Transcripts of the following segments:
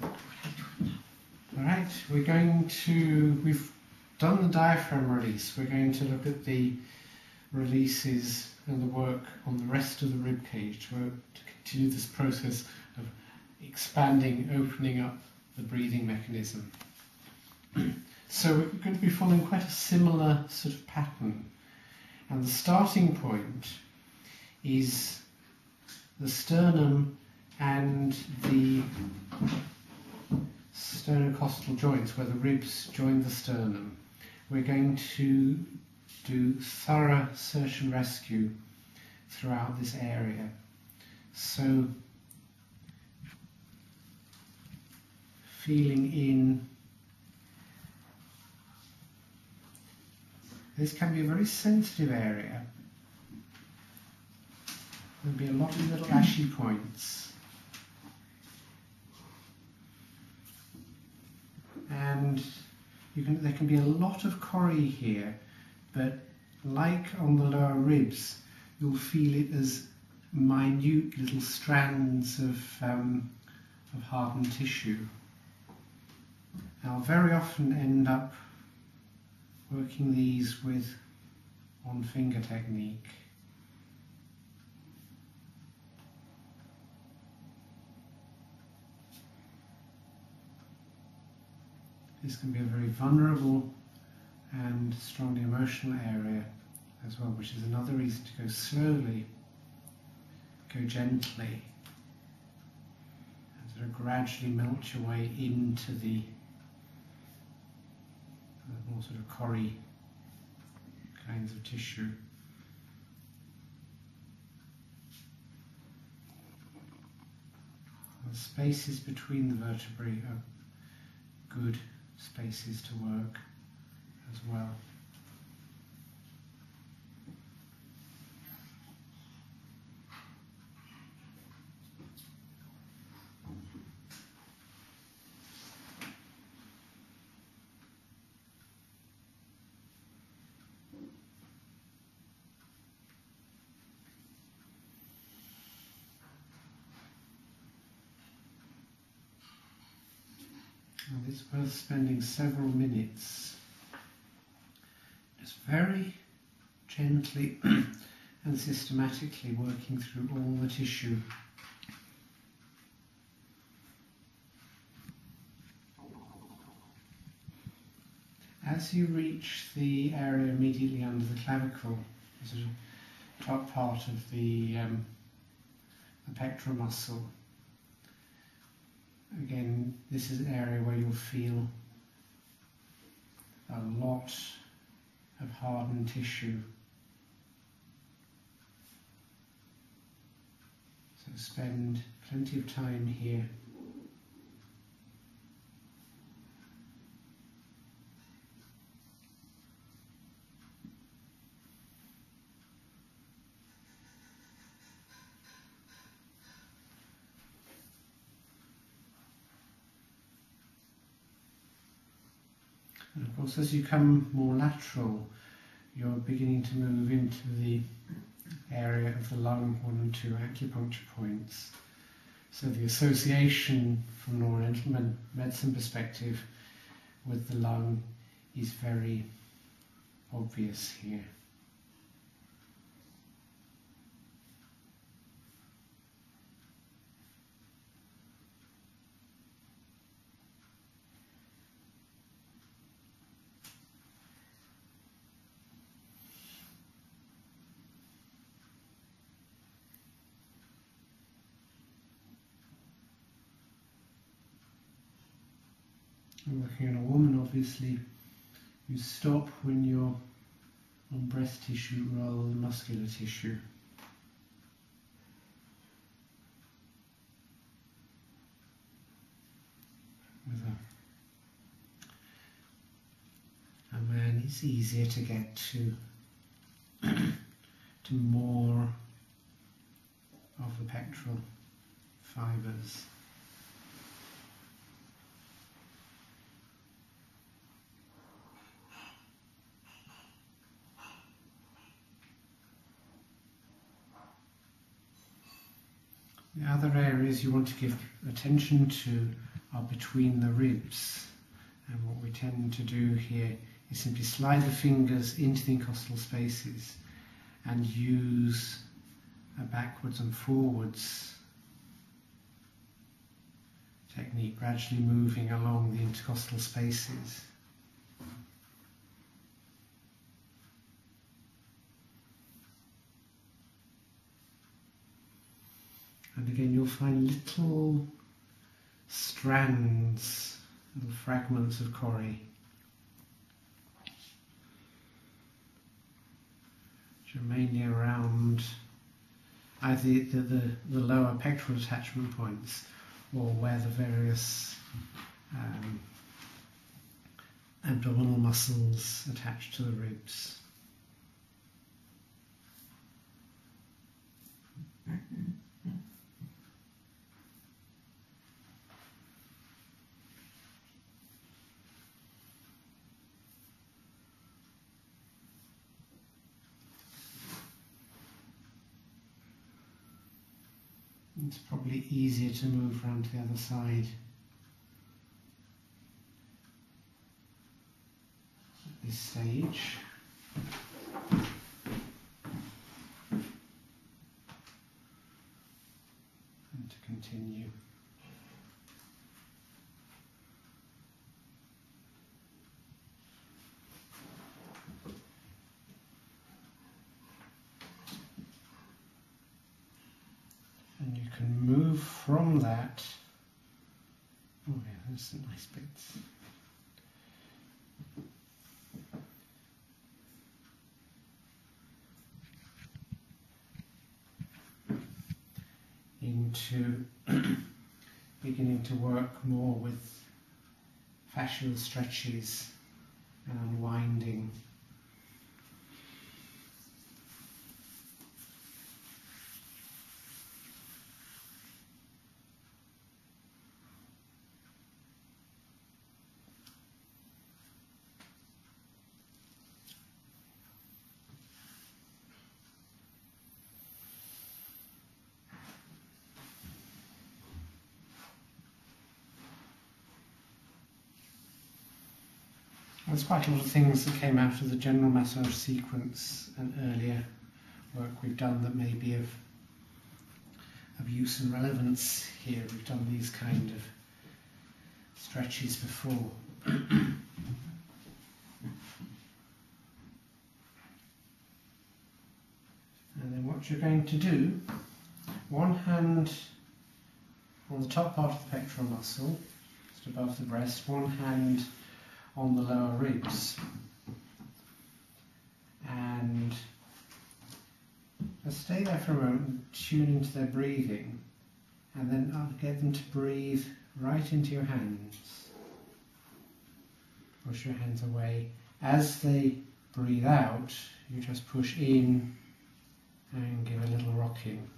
Alright, we've done the diaphragm release. We're going to look at the releases and the work on the rest of the rib cage to continue this process of expanding, opening up the breathing mechanism. So we're going to be following quite a similar sort of pattern, and the starting point is the sternum and the sternocostal joints, where the ribs join the sternum. We're going to do thorough search and rescue throughout this area. So, feeling in. This can be a very sensitive area. There'll be a lot of little ashy points. And there can be a lot of cori here, but like on the lower ribs, you'll feel it as minute little strands of hardened tissue. I'll very often end up working these with one finger technique. This can be a very vulnerable and strongly emotional area as well, which is another reason to go slowly, go gently, and sort of gradually melt your way into the more sort of cori kinds of tissue. The spaces between the vertebrae are good spaces to work as well. And it's worth spending several minutes just very gently and systematically working through all the tissue. As you reach the area immediately under the clavicle, the sort of top part of the pectoral muscle, again, this is an area where you'll feel a lot of hardened tissue. So spend plenty of time here. And of course, as you come more lateral, you're beginning to move into the area of the lung 1 and 2 acupuncture points. So the association from an oriental medicine perspective with the lung is very obvious here. Working on a woman, obviously, you stop when you're on breast tissue rather than muscular tissue. With a man, it's easier to get to more of the pectoral fibres. The other areas you want to give attention to are between the ribs. And what we tend to do here is simply slide the fingers into the intercostal spaces and use a backwards and forwards technique, gradually moving along the intercostal spaces. And again, you'll find little strands, little fragments of cori, which are mainly around either the lower pectoral attachment points or where the various abdominal muscles attach to the ribs. It's probably easier to move around to the other side at this stage. And to continue. And you can move from that. Oh yeah, there's some nice bits. Into beginning to work more with fascial stretches and unwinding. There's quite a lot of things that came out of the general massage sequence and earlier work we've done that may be of use and relevance here. We've done these kind of stretches before. And then what you're going to do, one hand on the top part of the pectoral muscle, just above the breast, one hand on the lower ribs, and just stay there for a moment and tune into their breathing, and then I'll get them to breathe right into your hands. Push your hands away. As they breathe out, you just push in and give a little rocking.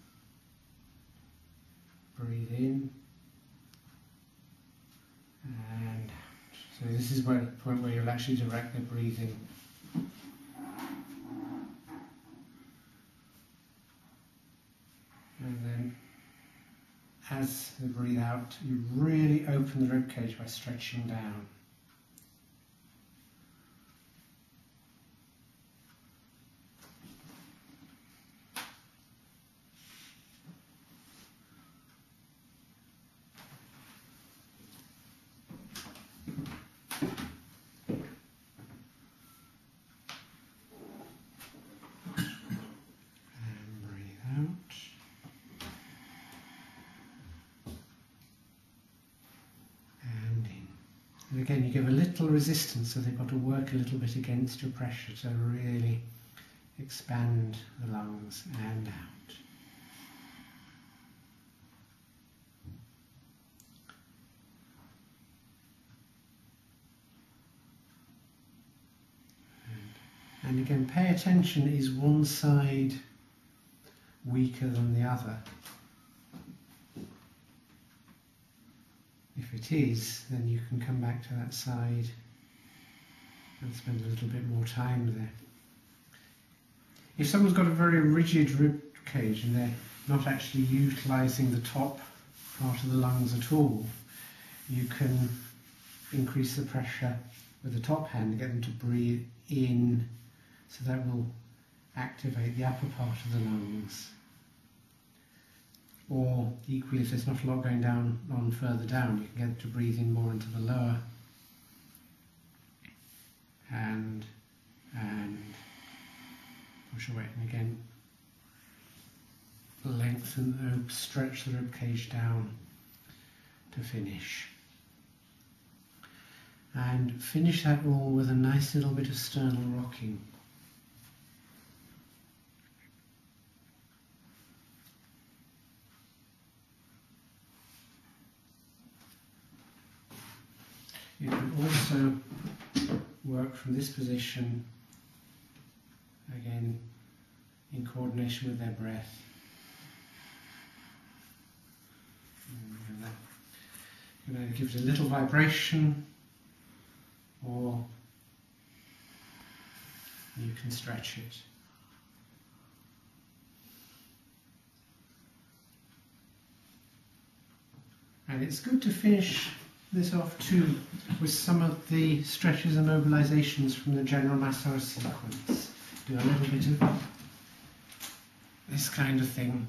Breathe in and out. So this is the point where you'll actually direct the breathing. And then as they breathe out, you really open the ribcage by stretching down. And again, you give a little resistance, so they've got to work a little bit against your pressure to really expand the lungs and out. And again, pay attention, is one side weaker than the other? If it is, then you can come back to that side and spend a little bit more time there. If someone's got a very rigid rib cage and they're not actually utilising the top part of the lungs at all, you can increase the pressure with the top hand to get them to breathe in, so that will activate the upper part of the lungs. Or equally, if there's not a lot going on further down, you can get them to breathe in more into the lower hand and push away. And again, lengthen, stretch the rib cage down to finish. And finish that all with a nice little bit of sternal rocking. You can also work from this position, again in coordination with their breath. You can either give it a little vibration, or you can stretch it. And it's good to finish this off too with some of the stretches and mobilizations from the general massage sequence. Do a little bit of this kind of thing.